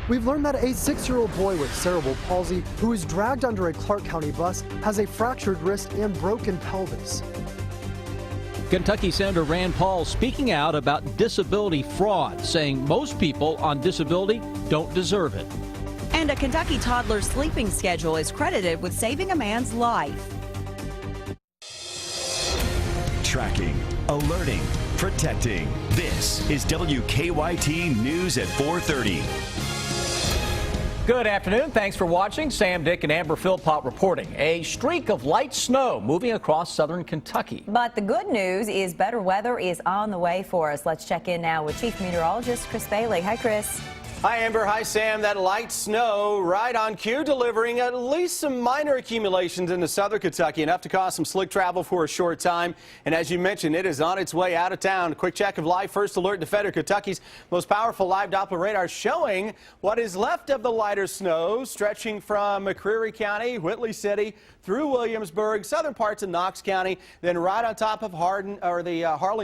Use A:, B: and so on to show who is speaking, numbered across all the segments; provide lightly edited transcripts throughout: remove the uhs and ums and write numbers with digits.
A: We've learned that a 6-year-old boy with cerebral palsy who was dragged under a Clark County bus has a fractured wrist and broken pelvis.
B: Kentucky Senator Rand Paul speaking out about disability fraud, saying most people on disability don't deserve it.
C: And a Kentucky toddler's sleeping schedule is credited with saving a man's life.
D: Tracking, alerting, protecting. This is WKYT News at 4:30.
B: Good afternoon. Thanks for watching. Sam, Dick, and Amber Philpott reporting. A streak of light snow moving across southern Kentucky.
E: But the good news is better weather is on the way for us. Let's check in now with Chief Meteorologist Chris Bailey. Hi, Chris.
F: Hi, Amber. Hi, Sam. That light snow right on cue, delivering at least some minor accumulations into southern Kentucky, enough to cause some slick travel for a short time. And as you mentioned, it is on its way out of town. A quick check of live first alert defender Kentucky's most powerful live Doppler radar showing what is left of the lighter snow stretching from McCreary County, Whitley City, through Williamsburg, southern parts of Knox County, then right on top of Harlan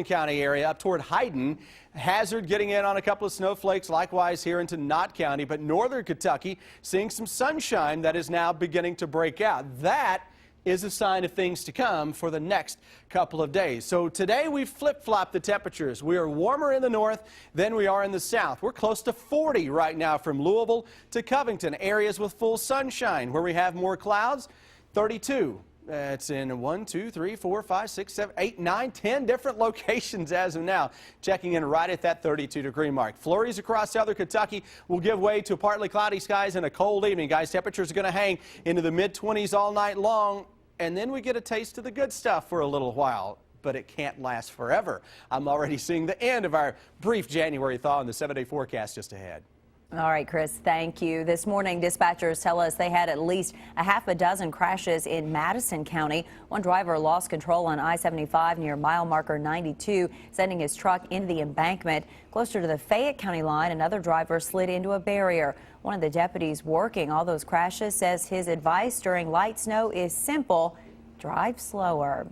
F: County area up toward Hyden. Hazard getting in on a couple of snowflakes, likewise here into Knott County, but northern Kentucky seeing some sunshine that is now beginning to break out. That is a sign of things to come for the next couple of days. So today we flip-flop the temperatures. We are warmer in the north than we are in the south. We're close to 40 right now from Louisville to Covington, areas with full sunshine. Where we have more clouds, 32. It's in 1, 2, 3, 4, 5, 6, 7, 8, 9, 10 different locations as of now, checking in right at that 32-degree mark. Flurries across southern Kentucky will give way to partly cloudy skies and a cold evening. Guys, temperatures are going to hang into the mid-20s all night long, and then we get a taste of the good stuff for a little while. But it can't last forever. I'm already seeing the end of our brief January thaw in the 7-day forecast just ahead.
E: All right, Chris, thank you. This morning, dispatchers tell us they had at least a half a dozen crashes in Madison County. One driver lost control on I-75 near mile marker 92, sending his truck into the embankment. Closer to the Fayette County line, another driver slid into a barrier. One of the deputies working all those crashes says his advice during light snow is simple: drive slower.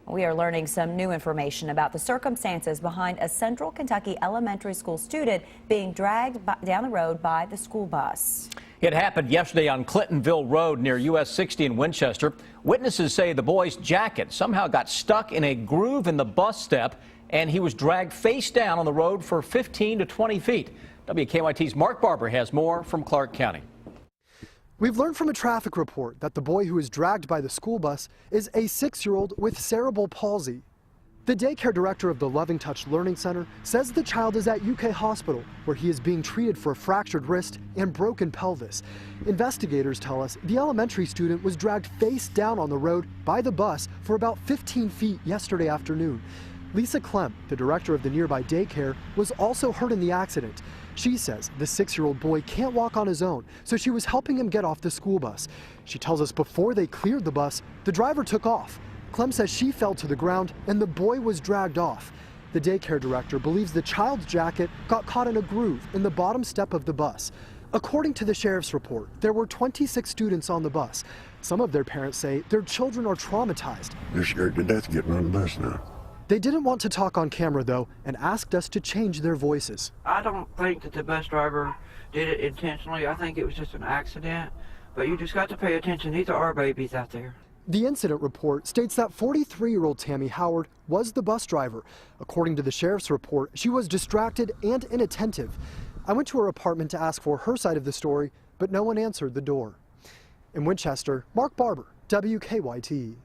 E: We are learning some new information about the circumstances behind a Central Kentucky elementary school student being dragged down the road by the school bus.
B: It happened yesterday on Clintonville Road near US 60 in Winchester. Witnesses say the boy's jacket somehow got stuck in a groove in the bus step, and he was dragged face down on the road for 15 to 20 feet. WKYT's Mark Barber has more from Clark County.
A: We've learned from a traffic report that the boy who was dragged by the school bus is a 6-year-old with cerebral palsy. The daycare director of the Loving Touch Learning Center says the child is at UK Hospital, where he is being treated for a fractured wrist and broken pelvis. Investigators tell us the elementary student was dragged face down on the road by the bus for about 15 feet yesterday afternoon. Lisa Clem, the director of the nearby daycare, was also hurt in the accident. She says the 6-year-old boy can't walk on his own, so she was helping him get off the school bus. She tells us before they cleared the bus, the driver took off. Clem says she fell to the ground and the boy was dragged off. The daycare director believes the child's jacket got caught in a groove in the bottom step of the bus. According to the sheriff's report, there were 26 students on the bus. Some of their parents say their children are traumatized.
G: They're scared to death getting on the bus now.
A: They didn't want to talk on camera, though, and asked us to change their voices.
H: I don't think that the bus driver did it intentionally. I think it was just an accident. But you just got to pay attention. These are our babies out there.
A: The incident report states that 43-year-old Tammy Howard was the bus driver. According to the sheriff's report, she was distracted and inattentive. I went to her apartment to ask for her side of the story, but no one answered the door. In Winchester, Mark Barber, WKYT.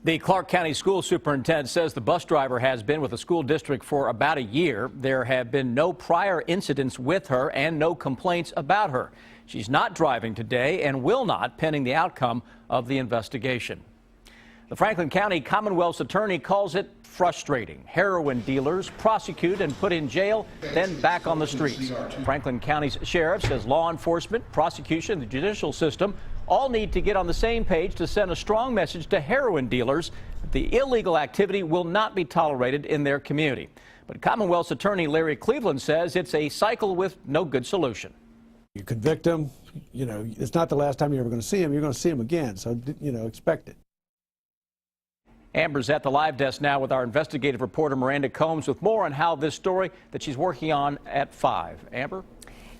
B: The Clark County school superintendent says the bus driver has been with the school district for about a year. There have been no prior incidents with her and no complaints about her. She's not driving today and will not, pending the outcome of the investigation. The Franklin County Commonwealth's attorney calls it frustrating. Heroin dealers prosecuted and put in jail, then back on the streets. Franklin County's sheriff says law enforcement, prosecution, the judicial system all need to get on the same page to send a strong message to heroin dealers that the illegal activity will not be tolerated in their community. But Commonwealth's attorney Larry Cleveland says it's a cycle with no good solution.
I: You convict them, it's not the last time you're ever going to see him. You're going to see him again, so, expect it.
B: Amber's at the live desk now with our investigative reporter Miranda Combs with more on how this story that she's working on at 5. Amber?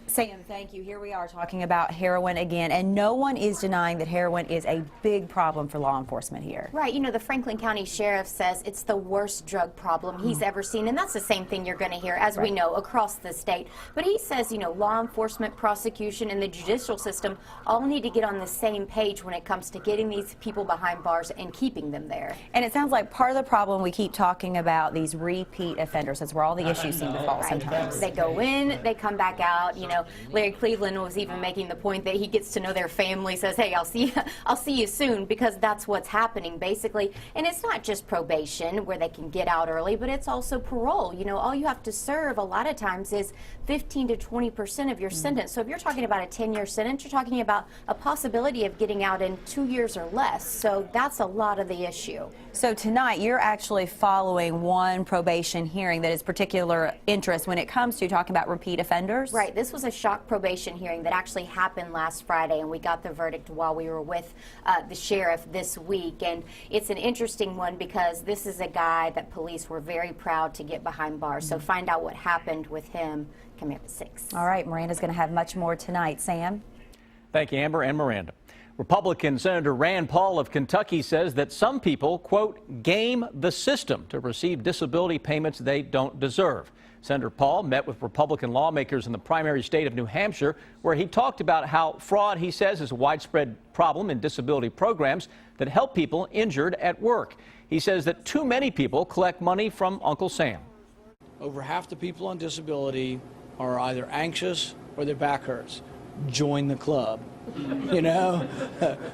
E: Sam, thank you. Here we are talking about heroin again, and no one is denying that heroin is a big problem for law enforcement here.
J: Right. You know, the Franklin County Sheriff says it's the worst drug problem he's ever seen, and that's the same thing you're going to hear, as we know, across the state. But he says, you know, law enforcement, prosecution, and the judicial system all need to get on the same page when it comes to getting these people behind bars and keeping them there.
E: And it sounds like part of the problem we keep talking about these repeat offenders. That's where all the issues seem to fall sometimes.
J: They go in, they come back out. You know, Larry Cleveland was even making the point that he gets to know their family, says, hey, I'll see you soon, because that's what's happening basically. And it's not just probation where they can get out early, but it's also parole. You know, all you have to serve a lot of times is 15 to 20% of your sentence. So if you're talking about a 10-year sentence, you're talking about a possibility of getting out in 2 years or less. So that's a lot of the issue.
E: So tonight you're actually following one probation hearing that is particular interest when it comes to talking about repeat offenders.
J: Right. This was a shock probation hearing that actually happened last Friday, and we got the verdict while we were with the sheriff this week. And it's an interesting one because this is a guy that police were very proud to get behind bars. So find out what happened with him coming up at 6.
E: All right, Miranda's going to have much more tonight. Sam?
B: Thank you, Amber and Miranda. Republican Senator Rand Paul of Kentucky says that some people, quote, game the system to receive disability payments they don't deserve. Senator Paul met with Republican lawmakers in the primary state of New Hampshire, where he talked about how fraud, he says, is a widespread problem in disability programs that help people injured at work. He says that too many people collect money from Uncle Sam.
K: Over half the people on disability are either anxious or their back hurts. Join the club. You know,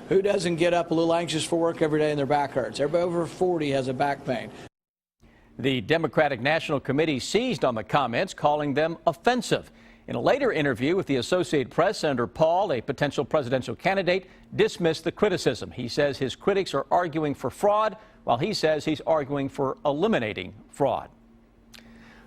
K: who doesn't get up a little anxious for work every day and their back hurts? Everybody over 40 has a back pain.
B: The Democratic National Committee seized on the comments, calling them offensive. In a later interview with the Associated Press, Senator Paul, a potential presidential candidate, dismissed the criticism. He says his critics are arguing for fraud, while he says he's arguing for eliminating fraud.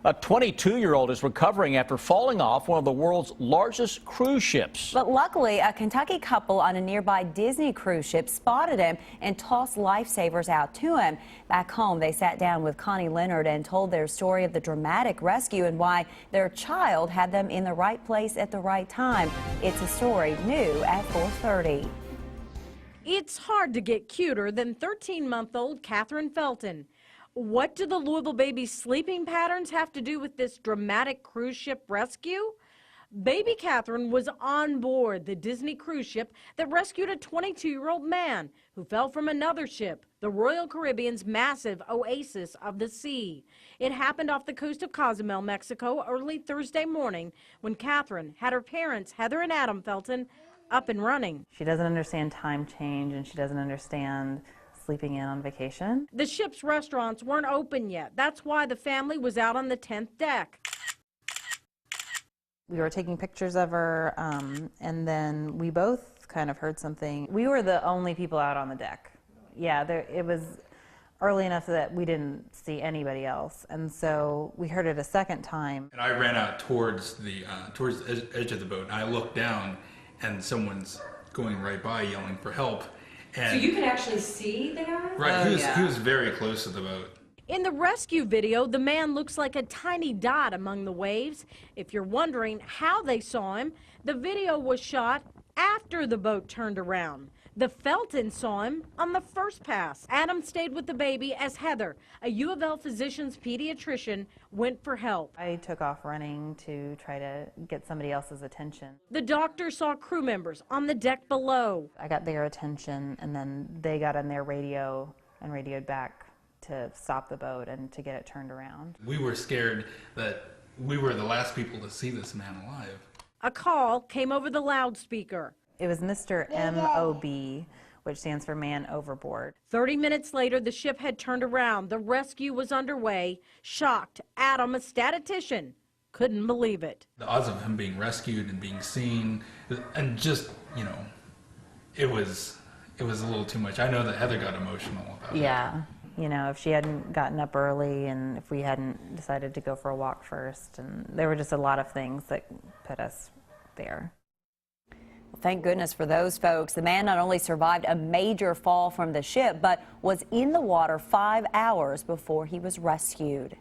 B: A 22-year-old is recovering after falling off one of the world's largest cruise ships.
E: But luckily, a Kentucky couple on a nearby Disney cruise ship spotted him and tossed lifesavers out to him. Back home, they sat down with Connie Leonard and told their story of the dramatic rescue and why their child had them in the right place at the right time. It's a story new at 4:30.
L: It's hard to get cuter than 13-month-old Catherine Felton. What do the Louisville baby's sleeping patterns have to do with this dramatic cruise ship rescue? Baby Catherine was on board the Disney cruise ship that rescued a 22-year-old man who fell from another ship, the Royal Caribbean's massive Oasis of the Sea. It happened off the coast of Cozumel, Mexico, early Thursday morning when Catherine had her parents, Heather and Adam Felton, up and running.
M: She doesn't understand time change, and she doesn't understand sleeping in on vacation.
L: The ship's restaurants weren't open yet. That's why the family was out on the 10th deck.
M: We were taking pictures of her, and then we both kind of heard something. We were the only people out on the deck. Yeah, it was early enough that we didn't see anybody else, and so we heard it a second time.
N: And I ran out towards the edge of the boat, and I looked down, and someone's going right by yelling for help. And
O: so you could actually see the guy?
N: Right, he was very close to the boat.
L: In the rescue video, the man looks like a tiny dot among the waves. If you're wondering how they saw him, the video was shot after the boat turned around. The Feltons saw him on the first pass. Adam stayed with the baby as Heather, a U of L physician's pediatrician, went for help.
M: I took off running to try to get somebody else's attention.
L: The doctor saw crew members on the deck below.
M: I got their attention, and then they got on their radio and radioed back to stop the boat and to get it turned around.
N: We were scared that we were the last people to see this man alive.
L: A call came over the loudspeaker.
M: It was Mr. MOB, which stands for Man Overboard.
L: 30 minutes later, the ship had turned around. The rescue was underway. Shocked, Adam, a statistician, couldn't believe it.
N: The odds of him being rescued and being seen, and just, you know, it was a little too much. I know that Heather got emotional about it.
M: Yeah. You know, if she hadn't gotten up early and if we hadn't decided to go for a walk first, and there were just a lot of things that put us there.
E: Thank goodness for those folks. The man not only survived a major fall from the ship, but was in the water 5 hours before he was rescued.